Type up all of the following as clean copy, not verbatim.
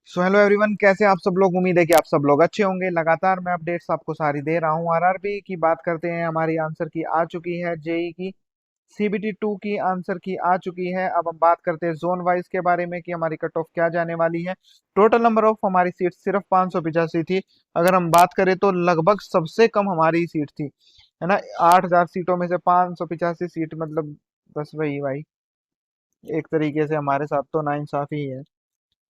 So hello everyone, कैसे आप सब लोग। उम्मीद है कि आप सब लोग अच्छे होंगे। लगातार मैं अपडेट्स आपको सारी दे रहा हूँ। आरआरबी की बात करते हैं, हमारी आंसर की आ चुकी है। जेई की सीबीटी 2 की आंसर की आ चुकी है। अब हम बात करते हैं जोन वाइज के बारे में कि हमारी कट ऑफ क्या जाने वाली है। टोटल नंबर ऑफ हमारी सीट सिर्फ 585 थी। अगर हम बात करें तो लगभग सबसे कम हमारी सीट थी, है ना। 8000 सीटों में से 585 सीट, मतलब बस वही भाई, एक तरीके से हमारे साथ तो नाइंसाफी है।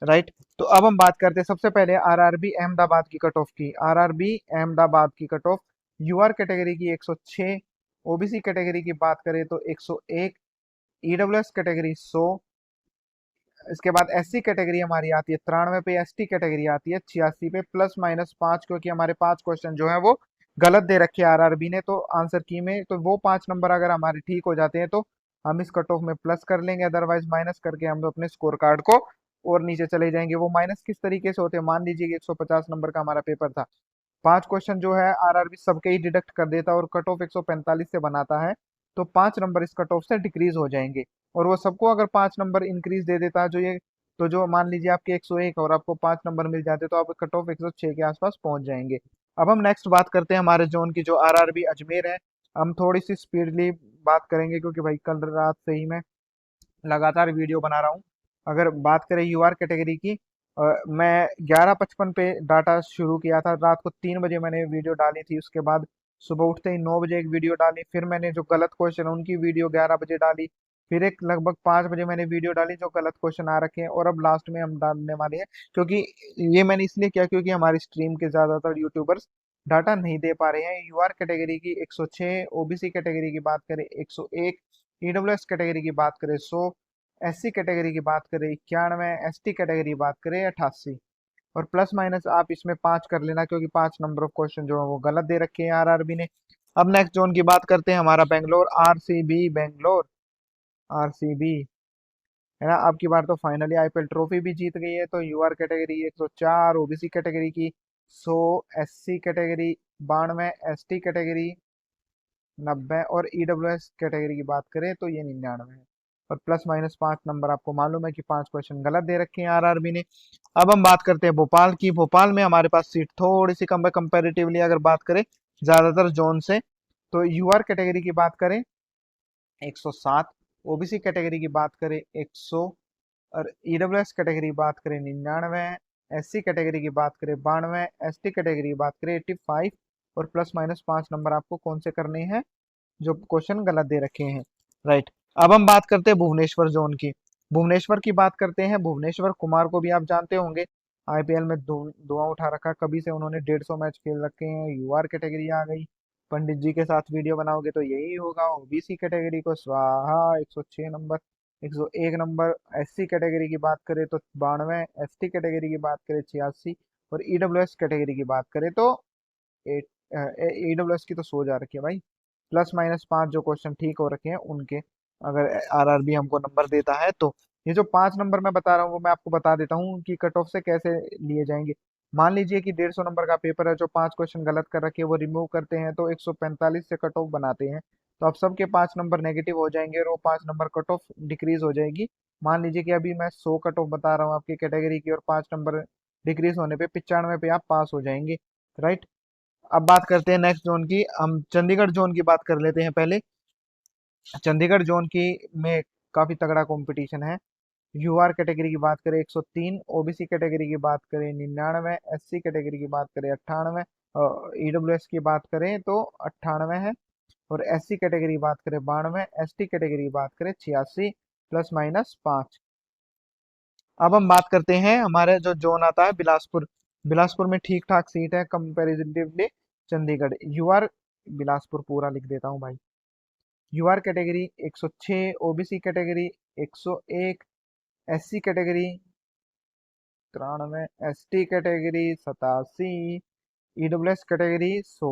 राइट। तो अब हम बात करते हैं सबसे पहले आरआरबी अहमदाबाद की कट ऑफ की। आरआरबी अहमदाबाद की कट ऑफ यूआर कैटेगरी की 106, ओबीसी कैटेगरी की बात करें तो 101, ईडब्ल्यूएस कैटेगरी 100, इसके बाद एससी कैटेगरी हमारी आती है 93 पे, एसटी कैटेगरी आती है 86 पे, प्लस माइनस 5, क्योंकि हमारे 5 क्वेश्चन जो है वो गलत दे रखे हैं आरआरबी ने तो आंसर की में, तो वो 5 नंबर अगर हमारे ठीक हो जाते हैं तो हम इस कट ऑफ में प्लस कर लेंगे, अदरवाइज माइनस करके हम अपने स्कोर कार्ड को और नीचे चले जाएंगे। वो माइनस किस तरीके से होते हैं, मान लीजिए कि 150 नंबर का हमारा पेपर था, 5 क्वेश्चन जो है आरआरबी सबके ही डिडक्ट कर देता है और कट ऑफ 145 से बनाता है, तो 5 नंबर इस कट ऑफ से डिक्रीज हो जाएंगे। और वो सबको अगर 5 नंबर इंक्रीज दे देता है, जो ये, तो जो मान लीजिए आपके 101 और आपको 5 नंबर मिल जाते तो आप कट ऑफ 106 के आसपास पहुंच जाएंगे। अब हम नेक्स्ट बात करते हैं हमारे जोन की, जो आरआरबी अजमेर है। हम थोड़ी सी स्पीडली बात करेंगे क्योंकि भाई कल रात से ही मैं लगातार वीडियो बना रहा हूँ। अगर बात करें यूआर कैटेगरी की, मैं 11:55 पे डाटा शुरू किया था। रात को 3 बजे मैंने वीडियो डाली थी, उसके बाद सुबह उठते ही 9 बजे एक वीडियो डाली, फिर मैंने जो गलत क्वेश्चन उनकी वीडियो 11 बजे डाली, फिर एक लगभग 5 बजे मैंने वीडियो डाली जो गलत क्वेश्चन आ रखे हैं, और अब लास्ट में हम डालने वाले हैं। क्योंकि ये मैंने इसलिए किया क्योंकि हमारी स्ट्रीम के ज्यादातर यूट्यूबर्स डाटा नहीं दे पा रहे हैं। यूआर कैटेगरी की 106, ओबीसी कैटेगरी की बात करें 101, ईडब्ल्यूएस कैटेगरी की बात करें 100, एससी कैटेगरी की बात करें 91, एसटी कैटेगरी की बात करें 88, और प्लस माइनस आप इसमें 5 कर लेना क्योंकि 5 नंबर ऑफ क्वेश्चन जो है वो गलत दे रखे हैं आरआरबी ने। अब नेक्स्ट जोन की बात करते हैं, हमारा बेंगलोर, आरसीबी बेंगलोर। आरसीबी, है ना, अब की बार तो फाइनली आईपीएल ट्रॉफी भी जीत गई है। तो यूआर कैटेगरी 104, ओबीसी कैटेगरी की 100, एससी कैटेगरी 92, एसटी कैटेगरी 90, और ईडब्ल्यूएस कैटेगरी की बात करें तो ये 99 है। और प्लस माइनस 5 नंबर आपको मालूम है कि 5 क्वेश्चन गलत दे रखे हैं आरआरबी ने। अब हम बात करते हैं भोपाल की। भोपाल में हमारे पास सीट थोड़ी सी कम है कंपेरेटिवली, अगर बात करें ज्यादातर जोन से। तो यूआर कैटेगरी की बात करें 107, ओबीसी कैटेगरी की बात करें 100, और ईडब्ल्यूएस कैटेगरी की बात करें 99, एससी कैटेगरी की बात करें 92, एसटी कैटेगरी की बात करें 85, और प्लस माइनस 5 नंबर आपको कौन से करने हैं, जो क्वेश्चन गलत दे रखे हैं। राइट। अब हम बात करते हैं भुवनेश्वर जोन की। भुवनेश्वर की बात करते हैं, भुवनेश्वर कुमार को भी आप जानते होंगे, आईपीएल में धुआं उठा रखा, कभी से उन्होंने 150 मैच खेल रखे हैं। यूआर कैटेगरी आ गई, पंडित जी के साथ वीडियो बनाओगे तो यही होगा। ओबीसी कैटेगरी को स्वाहा, 106 नंबर, 101 नंबर। एससी कैटेगरी की बात करें तो 92, एसटी कैटेगरी की बात करें 86, और ईडब्ल्यूएस कैटेगरी की बात करें तो ईडब्ल्यूएस की तो सो जा रखी है भाई। प्लस माइनस 5 जो क्वेश्चन ठीक हो रखे हैं उनके, अगर आरआरबी हमको नंबर देता है तो। ये जो 5 नंबर मैं बता रहा हूँ वो मैं आपको बता देता हूँ कि कट ऑफ से कैसे लिए जाएंगे। मान लीजिए कि 150 नंबर का पेपर है, जो 5 क्वेश्चन गलत कर रखे हैं वो रिमूव करते हैं तो 145 से कट ऑफ बनाते हैं। तो अब सबके 5 नंबर नेगेटिव हो जाएंगे और वो 5 नंबर कट ऑफ डिक्रीज हो जाएगी। मान लीजिए कि अभी मैं 100 कट ऑफ बता रहा हूँ आपकी कैटेगरी की, और 5 नंबर डिक्रीज होने पे 95 पे आप पास हो जाएंगे। राइट। अब बात करते हैं नेक्स्ट जोन की, हम चंडीगढ़ जोन की बात कर लेते हैं पहले। चंडीगढ़ जोन की में काफी तगड़ा कंपटीशन है। यूआर कैटेगरी की बात करें 103, ओबीसी कैटेगरी की बात करें 99, एससी कैटेगरी की बात करें 98, ईडब्ल्यूएस की बात करें तो 98 है, और एससी कैटेगरी की बात करें 92, एसटी कैटेगरी की बात करें 86, प्लस माइनस 5। अब हम बात करते हैं हमारे जो जोन आता है बिलासपुर। बिलासपुर में ठीक ठाक सीट है कंपेरेटिवली चंडीगढ़। यूआर बिलासपुर पूरा लिख देता हूँ भाई। UR category 106, OBC category 101, SC category 93, ST category 87, EWS category 100।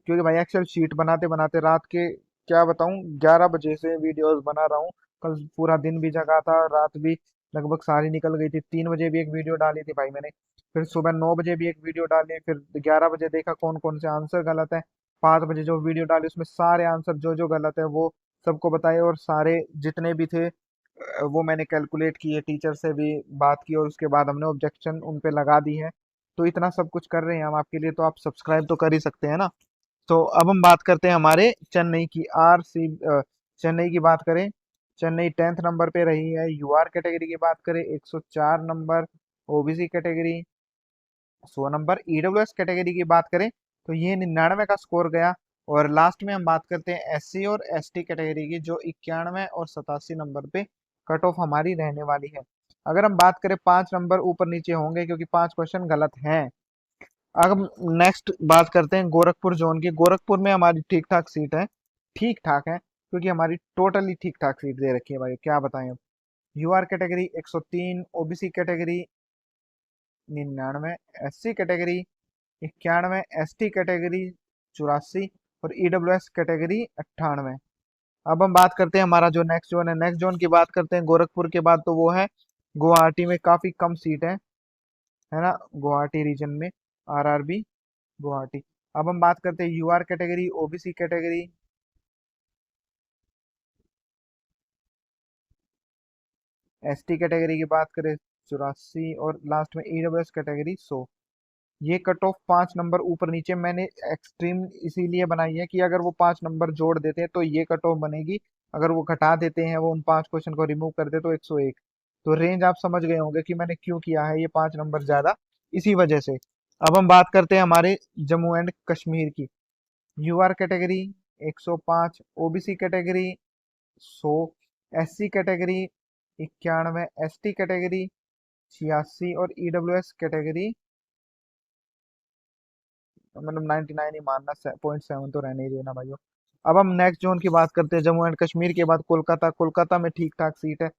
क्योंकि भाई एक्सेल शीट बनाते बनाते रात के, क्या बताऊं, 11 बजे से वीडियोस बना रहा हूँ। कल पूरा दिन भी जगा था, रात भी लगभग सारी निकल गई थी। 3 बजे भी एक वीडियो डाली थी भाई मैंने, फिर सुबह 9 बजे भी एक वीडियो डाली, फिर 11 बजे देखा कौन कौन से आंसर गलत है। 5 बजे जो वीडियो डाली उसमें सारे आंसर जो जो गलत है वो सबको बताए, और सारे जितने भी थे वो मैंने कैलकुलेट किए, टीचर से भी बात की और उसके बाद हमने ऑब्जेक्शन उन पे लगा दी है। तो इतना सब कुछ कर रहे हैं हम आपके लिए, तो आप सब्सक्राइब तो कर ही सकते हैं ना। तो अब हम बात करते हैं हमारे चेन्नई की चेन्नई की बात करें। चेन्नई 10th नंबर पे रही है। यूआर कैटेगरी की बात करें 104 number. OBC category 100 number. EWS category की बात करें तो ये 99 का स्कोर गया। और लास्ट में हम बात करते हैं एससी और एसटी कैटेगरी की, जो 91 और 87 नंबर पे कट ऑफ हमारी रहने वाली है। अगर हम बात करें 5 नंबर ऊपर नीचे होंगे क्योंकि 5 क्वेश्चन गलत हैं। अब हम नेक्स्ट बात करते हैं गोरखपुर जोन की। गोरखपुर में हमारी ठीक ठाक सीट है। ठीक ठाक है क्योंकि हमारी टोटली ठीक ठाक सीट दे रखी है भाई, क्या बताएं अब। UR category 103, OBC category 99, SC category 91, ST category 84 और ईडब्ल्यूएस कैटेगरी 98। अब हम बात करते हैं हमारा जो नेक्स्ट जोन है। नेक्स्ट जोन की बात करते हैं गोरखपुर के बाद, तो वो है गुवाहाटी में काफी कम सीट है ना, गुवाहाटी रीजन में, आरआरबी गुवाहाटी। अब हम बात करते हैं UR category, OBC category, ST category की बात करें 84 और लास्ट में ईडब्ल्यूएस कैटेगरी 100। ये कट ऑफ 5 नंबर ऊपर नीचे मैंने एक्सट्रीम इसीलिए बनाई है कि अगर वो 5 नंबर जोड़ देते हैं तो ये कट ऑफ बनेगी। अगर वो घटा देते हैं, वो उन 5 क्वेश्चन को रिमूव कर दे तो 101। तो रेंज आप समझ गए होंगे कि मैंने क्यों किया है ये 5 नंबर ज्यादा, इसी वजह से। अब हम बात करते हैं हमारे जम्मू एंड कश्मीर की। UR category 105, OBC category 100, SC category 91, ST category 86 और ईडब्ल्यूएस कैटेगरी मतलब 99 ही मानना, 0.7 तो रहने ही देना भाइयों। अब हम नेक्स्ट जोन की बात करते हैं, जम्मू एंड कश्मीर के बाद कोलकाता। कोलकाता में ठीक ठाक सीट है।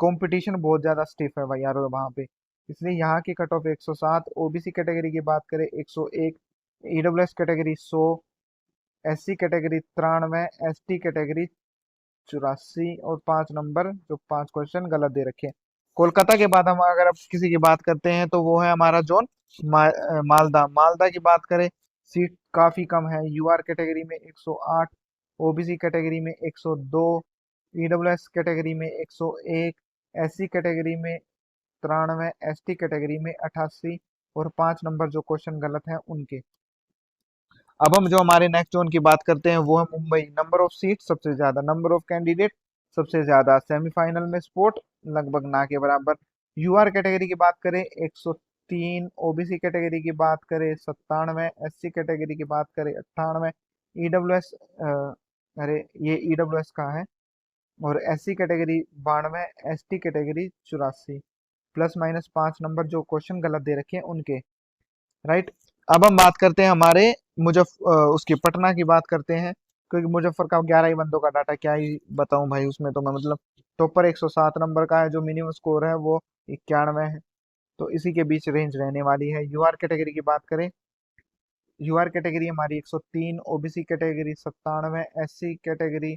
कंपटीशन बहुत ज्यादा स्टिफ है भाई यार वहाँ पे, इसलिए यहाँ की कट ऑफ 107। ओबीसी कैटेगरी की बात करें 101, EWS category 100, SC category 93, ST category 84 और 5 नंबर जो 5 क्वेश्चन गलत दे रखे हैं। कोलकाता के बाद हम अगर अब किसी की बात करते हैं तो वो है हमारा जोन मालदा। मालदा की बात करें, सीट काफी कम है। यूआर कैटेगरी में 108, ओबीसी कैटेगरी में 102, ईडब्ल्यूएस कैटेगरी में 101, एससी कैटेगरी में 93, एसटी कैटेगरी में 88 और 5 नंबर जो क्वेश्चन गलत हैं उनके। अब हम जो हमारे नेक्स्ट जोन की बात करते हैं वो है मुंबई। नंबर ऑफ सीट सबसे ज्यादा, नंबर ऑफ कैंडिडेट सबसे ज्यादा, सेमीफाइनल में स्पोर्ट लगभग ना के बराबर। यूआर कैटेगरी की बात करें 103, ओबीसी कैटेगरी की बात करें 97, एससी कैटेगरी की बात करें 98, ईडब्ल्यूएस अरे ये ईडब्ल्यूएस का है, और SC category 92, ST category 84। Plus minus 5 number जो क्वेश्चन गलत दे रखे हैं उनके। राइट। अब हम बात करते हैं हमारे उसकी पटना की बात करते हैं, क्योंकि मुजफ्फर का 11 ही बंदों का डाटा क्या ही बताऊं भाई, उसमें तो मैं मतलब टॉपर 107 नंबर का है, जो मिनिमम स्कोर है वो 91 है। तो इसी के बीच रेंज रहने वाली है। यूआर कैटेगरी की बात करें, यूआर कैटेगरी हमारी 103, OBC category 97, SC category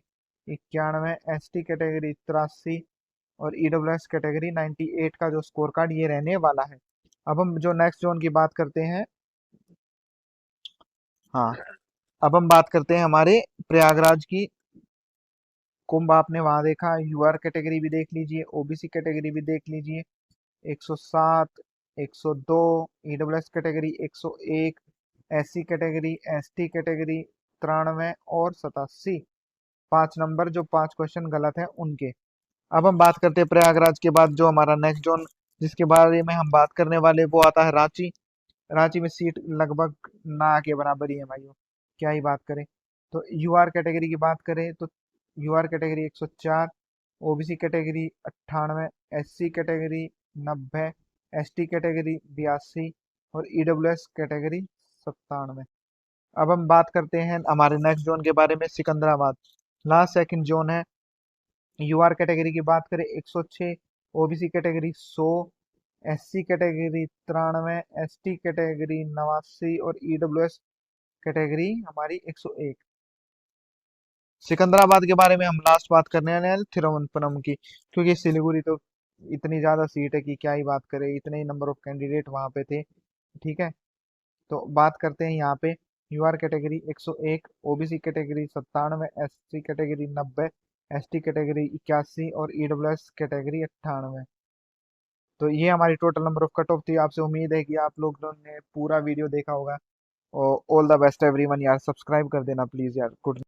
91, ST category 83 और ईडब्ल्यूएस कैटेगरी 98 का जो स्कोर कार्ड ये रहने वाला है। अब हम जो नेक्स्ट जोन की बात करते हैं, हाँ, अब हम बात करते हैं हमारे प्रयागराज की। कुंभ आपने वहां देखा, यूआर कैटेगरी भी देख लीजिए, ओबीसी कैटेगरी भी देख लीजिए। 107, 102, EWS category 101, SC category, ST category 93 और 87। 5 नंबर जो 5 क्वेश्चन गलत है उनके। अब हम बात करते हैं प्रयागराज के बाद जो हमारा नेक्स्ट जोन जिसके बारे में हम बात करने वाले, वो आता है रांची। रांची में सीट लगभग ना के बराबर ही है भाइयों, क्या ही बात करें। तो यूआर कैटेगरी की बात करें तो UR category 104, OBC category 98, SC category 90, ST category 82 और ईडब्ल्यूएस कैटेगरी 97। अब हम बात करते हैं हमारे नेक्स्ट जोन के बारे में, सिकंदराबाद। लास्ट सेकंड जोन है। यूआर कैटेगरी की बात करें 106, OBC category 100, SC category 93, ST category 89 और ईडब्ल्यूएस कैटेगरी हमारी 101। सिकंदराबाद के बारे में हम लास्ट बात करने वाले हैं थिरुवनंतपुरम की, क्योंकि सिलीगुड़ी तो इतनी ज्यादा सीट है कि क्या ही बात करें, इतने ही नंबर ऑफ कैंडिडेट वहां पे थे। ठीक है, तो बात करते हैं यहाँ पे। UR category 101, OBC category 97, SC category 90, ST category 81 और ईडब्ल्यूएस कैटेगरी 98। तो ये हमारी total number of cut off थी। आपसे उम्मीद है कि आप लोगों ने पूरा वीडियो देखा होगा। और ऑल द बेस्ट एवरीवन यार, सब्सक्राइब कर देना प्लीज यार। गुड